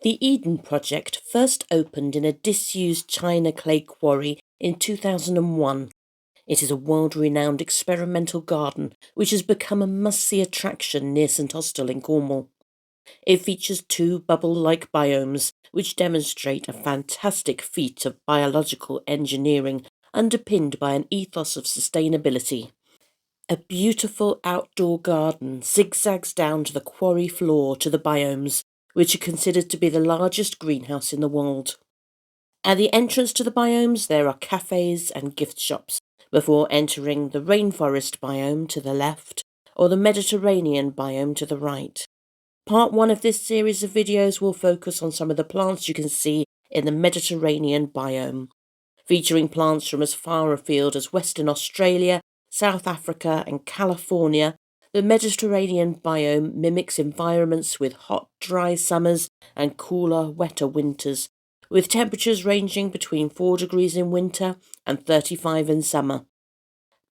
The Eden project first opened in a disused China clay quarry in 2001. It is a world-renowned experimental garden which has become a must-see attraction near St Austell in Cornwall. It features two bubble-like biomes which demonstrate a fantastic feat of biological engineering underpinned by an ethos of sustainability. A beautiful outdoor garden zigzags down to the quarry floor to the biomes, which are considered to be the largest greenhouse in the world. At the entrance to the biomes there are cafes and gift shops, before entering the Rainforest Biome to the left or the Mediterranean Biome to the right. Part 1 of this series of videos will focus on some of the plants you can see in the Mediterranean Biome, featuring plants from as far afield as Western Australia, South Africa and California. The Mediterranean Biome mimics environments with hot, dry summers and cooler, wetter winters, with temperatures ranging between 4 degrees in winter and 35 in summer.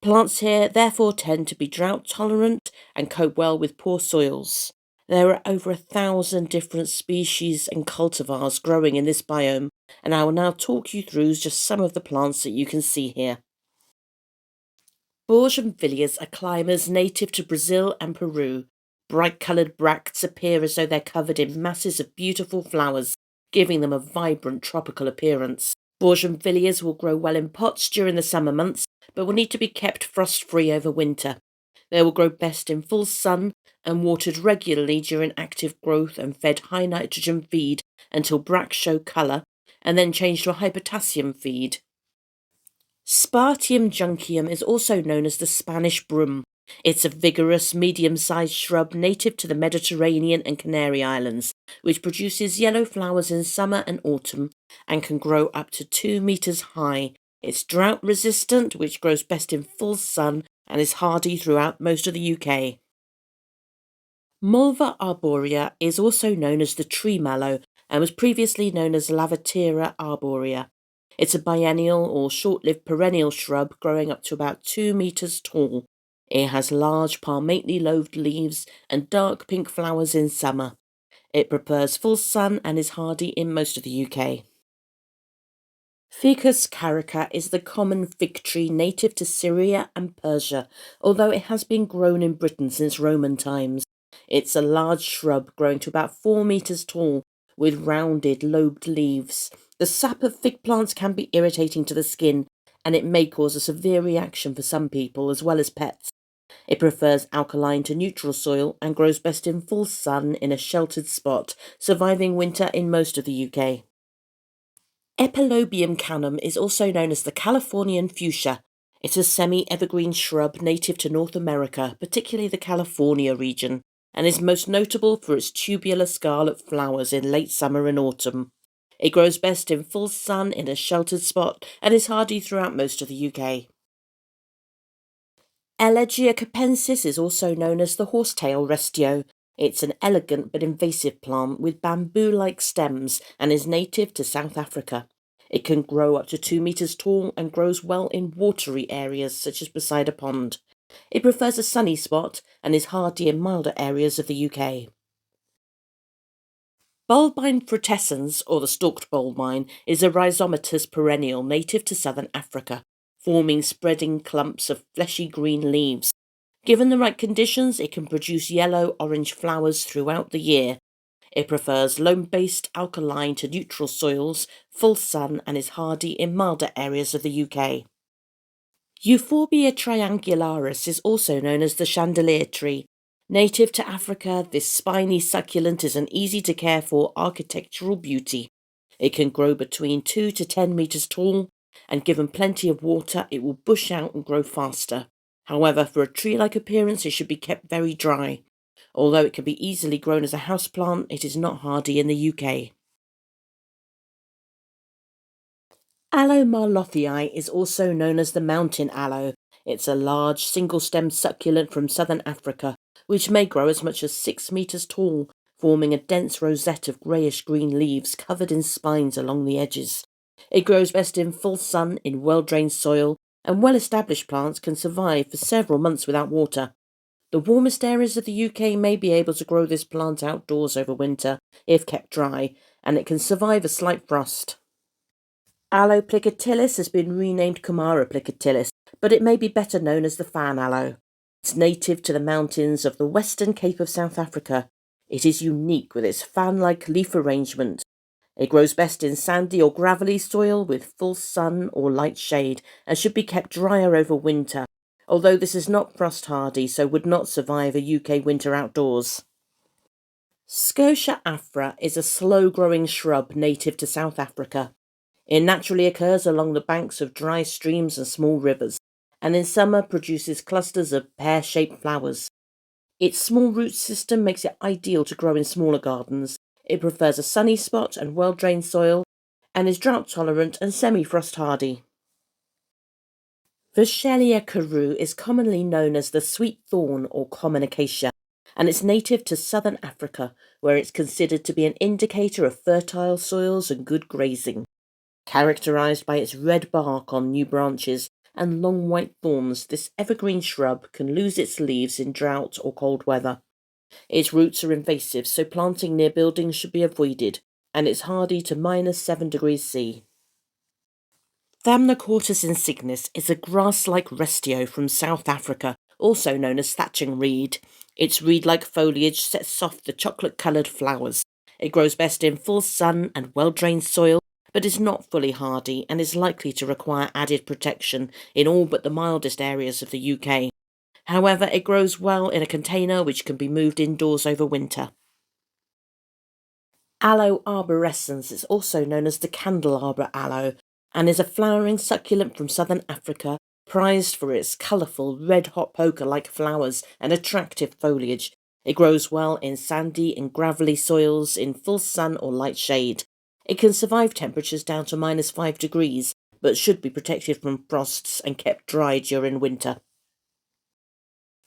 Plants here therefore tend to be drought tolerant and cope well with poor soils. There are over 1,000 different species and cultivars growing in this biome, and I will now talk you through just some of the plants that you can see here. Bougainvilleas are climbers native to Brazil and Peru. Bright-coloured bracts appear as though they're covered in masses of beautiful flowers, giving them a vibrant tropical appearance. Bougainvilleas will grow well in pots during the summer months, but will need to be kept frost-free over winter. They will grow best in full sun and watered regularly during active growth and fed high nitrogen feed until bracts show colour, and then change to a high potassium feed. Spartium Junceum is also known as the Spanish broom. It's a vigorous, medium-sized shrub native to the Mediterranean and Canary Islands, which produces yellow flowers in summer and autumn and can grow up to 2 metres high. It's drought-resistant, which grows best in full sun and is hardy throughout most of the UK. Malva Arborea is also known as the tree mallow and was previously known as Malva Arborea. It's a biennial or short-lived perennial shrub growing up to about 2 metres tall. It has large palmately lobed leaves and dark pink flowers in summer. It prefers full sun and is hardy in most of the UK. Ficus Carica is the common fig tree native to Syria and Persia, although it has been grown in Britain since Roman times. It's a large shrub growing to about 4 metres tall with rounded, lobed leaves. The sap of fig plants can be irritating to the skin, and it may cause a severe reaction for some people as well as pets. It prefers alkaline to neutral soil and grows best in full sun in a sheltered spot, surviving winter in most of the UK. Epilobium Canum is also known as the Californian fuchsia. It's a semi-evergreen shrub native to North America, particularly the California region, and is most notable for its tubular scarlet flowers in late summer and autumn. It grows best in full sun in a sheltered spot and is hardy throughout most of the UK. Elegia Capensis is also known as the horsetail restio. It's an elegant but invasive plant with bamboo-like stems and is native to South Africa. It can grow up to 2 metres tall and grows well in watery areas such as beside a pond. It prefers a sunny spot and is hardy in milder areas of the UK. Bulbine Frutescens, or the stalked bulbine, is a rhizomatous perennial native to southern Africa, forming spreading clumps of fleshy green leaves. Given the right conditions, it can produce yellow-orange flowers throughout the year. It prefers loam-based alkaline to neutral soils, full sun, and is hardy in milder areas of the UK. Euphorbia Triangularis is also known as the chandelier tree. Native to Africa, this spiny succulent is an easy-to-care-for architectural beauty. It can grow between 2 to 10 metres tall, and given plenty of water, it will bush out and grow faster. However, for a tree-like appearance, it should be kept very dry. Although it can be easily grown as a houseplant, it is not hardy in the UK. Aloe Marlothii is also known as the mountain aloe. It's a large, single-stemmed succulent from southern Africa, which may grow as much as 6 metres tall, forming a dense rosette of greyish-green leaves covered in spines along the edges. It grows best in full sun in well-drained soil, and well-established plants can survive for several months without water. The warmest areas of the UK may be able to grow this plant outdoors over winter, if kept dry, and it can survive a slight frost. Aloe plicotilis has been renamed Kumara plicotilis, but it may be better known as the fan aloe. It's native to the mountains of the Western Cape of South Africa. It is unique with its fan-like leaf arrangement. It grows best in sandy or gravelly soil with full sun or light shade and should be kept drier over winter, although this is not frost hardy, so would not survive a UK winter outdoors. Scotia afra is a slow-growing shrub native to South Africa. It naturally occurs along the banks of dry streams and small rivers, and in summer produces clusters of pear-shaped flowers. Its small root system makes it ideal to grow in smaller gardens. It prefers a sunny spot and well-drained soil, and is drought-tolerant and semi-frost hardy. Vauchelia carew is commonly known as the sweet thorn or common acacia, and it's native to southern Africa, where it's considered to be an indicator of fertile soils and good grazing. Characterised by its red bark on new branches and long white thorns, this evergreen shrub can lose its leaves in drought or cold weather. Its roots are invasive, so planting near buildings should be avoided, and it's hardy to -7°C. Thamnocortus insignis is a grass-like restio from South Africa, also known as thatching reed. Its reed-like foliage sets off the chocolate-coloured flowers. It grows best in full sun and well-drained soil, but is not fully hardy and is likely to require added protection in all but the mildest areas of the UK. However, it grows well in a container which can be moved indoors over winter. Aloe arborescens is also known as the candelabra aloe and is a flowering succulent from southern Africa, prized for its colourful red-hot poker-like flowers and attractive foliage. It grows well in sandy and gravelly soils in full sun or light shade. It can survive temperatures down to -5°, but should be protected from frosts and kept dry during winter.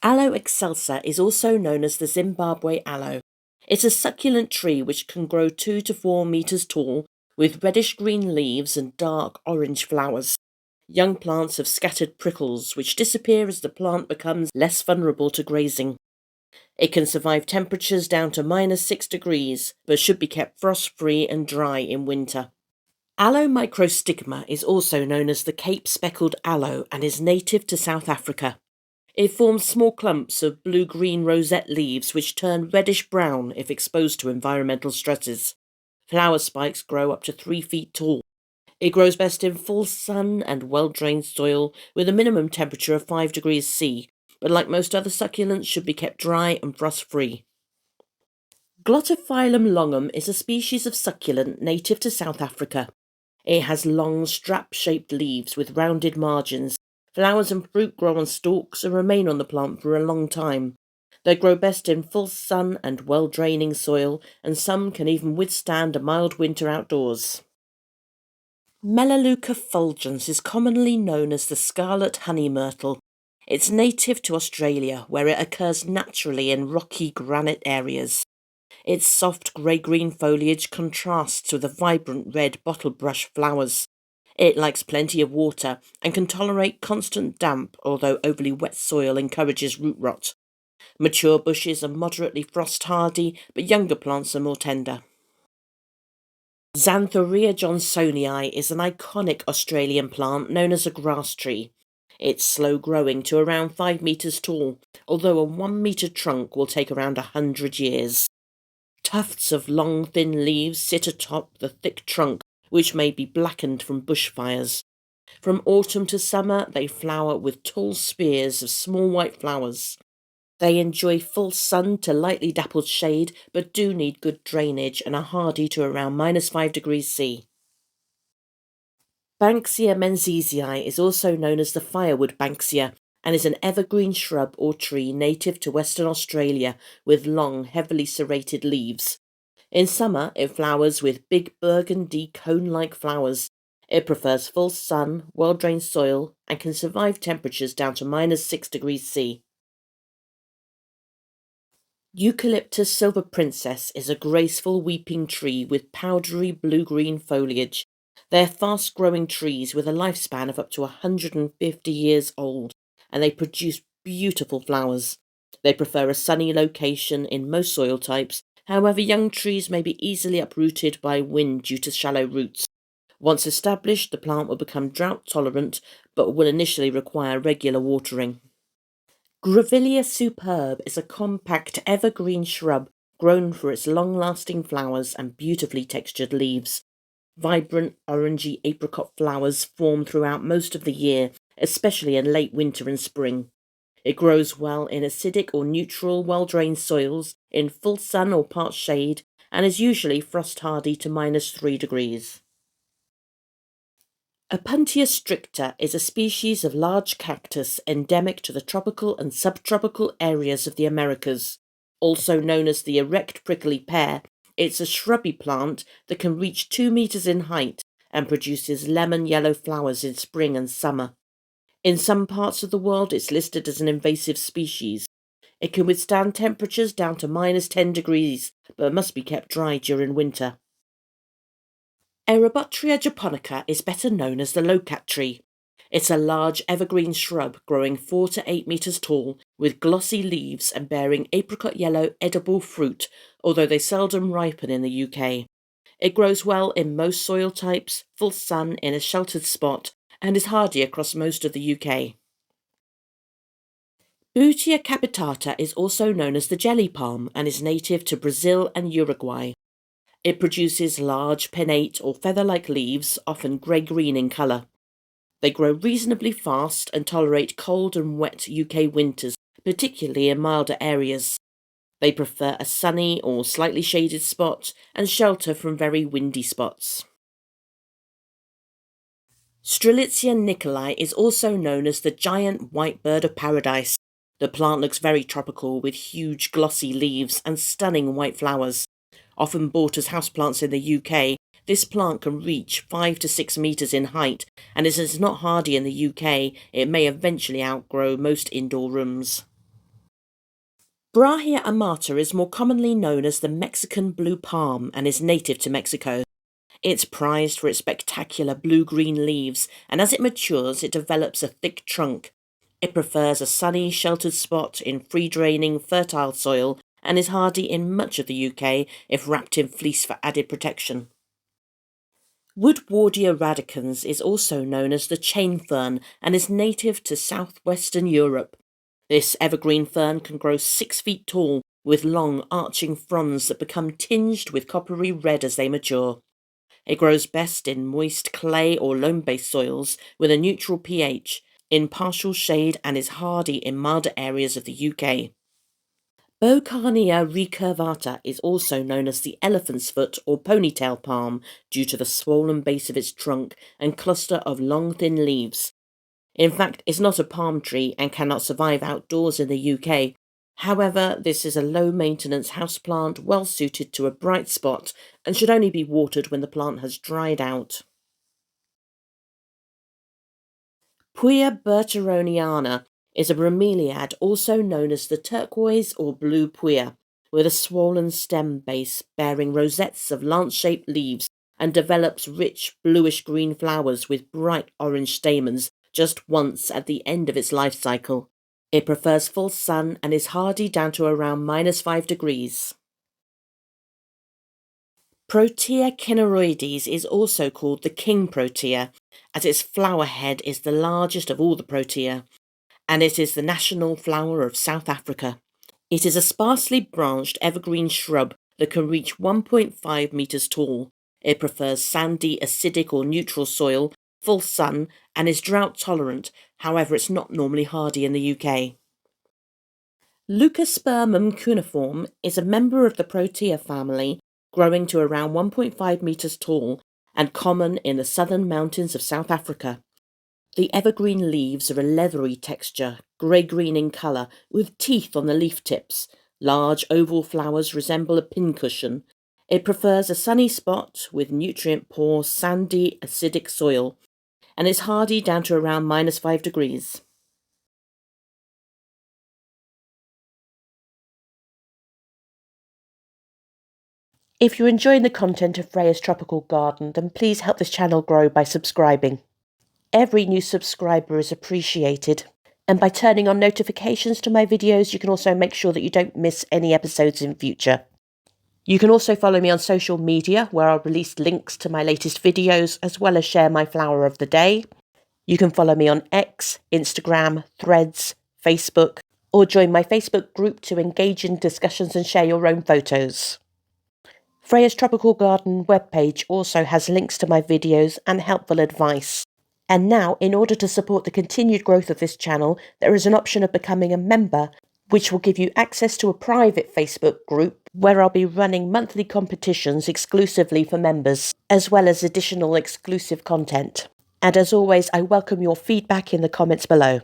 Aloe excelsa is also known as the Zimbabwe aloe. It's a succulent tree which can grow 2 to 4 metres tall, with reddish-green leaves and dark orange flowers. Young plants have scattered prickles, which disappear as the plant becomes less vulnerable to grazing. It can survive temperatures down to -6°, but should be kept frost-free and dry in winter. Aloe microstigma is also known as the Cape speckled aloe and is native to South Africa. It forms small clumps of blue-green rosette leaves which turn reddish-brown if exposed to environmental stresses. Flower spikes grow up to 3 feet tall. It grows best in full sun and well-drained soil with a minimum temperature of 5°C, but like most other succulents should be kept dry and frost-free. Glottophyllum longum is a species of succulent native to South Africa. It has long strap-shaped leaves with rounded margins. Flowers and fruit grow on stalks and remain on the plant for a long time. They grow best in full sun and well-draining soil, and some can even withstand a mild winter outdoors. Melaleuca fulgens is commonly known as the scarlet honey myrtle. It's native to Australia, where it occurs naturally in rocky granite areas. Its soft grey-green foliage contrasts with the vibrant red bottle-brush flowers. It likes plenty of water and can tolerate constant damp, although overly wet soil encourages root rot. Mature bushes are moderately frost-hardy, but younger plants are more tender. Xanthorea johnsonii is an iconic Australian plant known as a grass tree. It's slow-growing to around 5 metres tall, although a 1-metre trunk will take around 100 years. Tufts of long, thin leaves sit atop the thick trunk, which may be blackened from bushfires. From autumn to summer, they flower with tall spears of small white flowers. They enjoy full sun to lightly dappled shade, but do need good drainage and are hardy to around -5°C. Banksia menziesii is also known as the firewood banksia and is an evergreen shrub or tree native to Western Australia with long, heavily serrated leaves. In summer, it flowers with big burgundy cone-like flowers. It prefers full sun, well-drained soil, and can survive temperatures down to -6°C. Eucalyptus silver princess is a graceful weeping tree with powdery blue-green foliage. They're fast-growing trees with a lifespan of up to 150 years old, and they produce beautiful flowers. They prefer a sunny location in most soil types However, young trees may be easily uprooted by wind due to shallow roots. Once established, the plant will become drought tolerant, but will initially require regular watering. Grevillea superb is a compact evergreen shrub grown for its long-lasting flowers and beautifully textured leaves. Vibrant orangey apricot flowers form throughout most of the year, especially in late winter and spring. It grows well in acidic or neutral, well-drained soils, in full sun or part shade, and is usually frost-hardy to -3 degrees. Opuntia stricta is a species of large cactus endemic to the tropical and subtropical areas of the Americas. Also known as the erect prickly pear, it's a shrubby plant that can reach 2 meters in height and produces lemon yellow flowers in spring and summer. In some parts of the world, it's listed as an invasive species. It can withstand temperatures down to -10 degrees, but must be kept dry during winter. Erobotria japonica is better known as the loquat tree. It's a large evergreen shrub growing 4 to 8 meters tall with glossy leaves and bearing apricot yellow edible fruit, although they seldom ripen in the UK. It grows well in most soil types, full sun in a sheltered spot, and is hardy across most of the UK. Boutia capitata is also known as the jelly palm and is native to Brazil and Uruguay. It produces large pinnate or feather-like leaves, often grey-green in colour. They grow reasonably fast and tolerate cold and wet UK winters, particularly in milder areas. They prefer a sunny or slightly shaded spot and shelter from very windy spots. Strelitzia nicolai is also known as the giant white bird of paradise. The plant looks very tropical with huge glossy leaves and stunning white flowers. Often bought as houseplants in the UK, this plant can reach 5 to 6 meters in height, and as it's not hardy in the UK, it may eventually outgrow most indoor rooms. Brahia amata is more commonly known as the Mexican blue palm and is native to Mexico. It's prized for its spectacular blue-green leaves, and as it matures, it develops a thick trunk. It prefers a sunny, sheltered spot in free-draining, fertile soil, and is hardy in much of the UK if wrapped in fleece for added protection. Woodwardia radicans is also known as the chain fern and is native to southwestern Europe. This evergreen fern can grow 6 feet tall with long arching fronds that become tinged with coppery red as they mature. It grows best in moist clay or loam-based soils with a neutral pH, in partial shade, and is hardy in milder areas of the UK. Boucarnia recurvata is also known as the elephant's foot or ponytail palm due to the swollen base of its trunk and cluster of long thin leaves. In fact, it's not a palm tree and cannot survive outdoors in the UK. However, this is a low-maintenance houseplant well suited to a bright spot and should only be watered when the plant has dried out. Puya berteroniana is a bromeliad also known as the turquoise or blue puya, with a swollen stem base bearing rosettes of lance-shaped leaves and develops rich bluish-green flowers with bright orange stamens just once at the end of its life cycle. It prefers full sun and is hardy down to around -5 degrees. Protea cineroides is also called the king protea, as its flower head is the largest of all the protea, and it is the national flower of South Africa. It is a sparsely branched evergreen shrub that can reach 1.5 meters tall. It prefers sandy, acidic or neutral soil, full sun, and is drought tolerant. However, it's not normally hardy in the UK. Leucospermum cuneiform is a member of the Protea family, growing to around 1.5 meters tall and common in the southern mountains of South Africa. The evergreen leaves are a leathery texture, grey-green in colour, with teeth on the leaf tips. Large oval flowers resemble a pincushion. It prefers a sunny spot with nutrient-poor, sandy, acidic soil, and is hardy down to around -5 degrees. If you're enjoying the content of Freya's Tropical Garden, then please help this channel grow by subscribing. Every new subscriber is appreciated, and by turning on notifications to my videos, you can also make sure that you don't miss any episodes in future. You can also follow me on social media, where I'll release links to my latest videos as well as share my flower of the day. You can follow me on X, Instagram, Threads, Facebook, or join my Facebook group to engage in discussions and share your own photos. Freya's Tropical Garden webpage also has links to my videos and helpful advice. And now, in order to support the continued growth of this channel, there is an option of becoming a member, which will give you access to a private Facebook group where I'll be running monthly competitions exclusively for members, as well as additional exclusive content. And as always, I welcome your feedback in the comments below.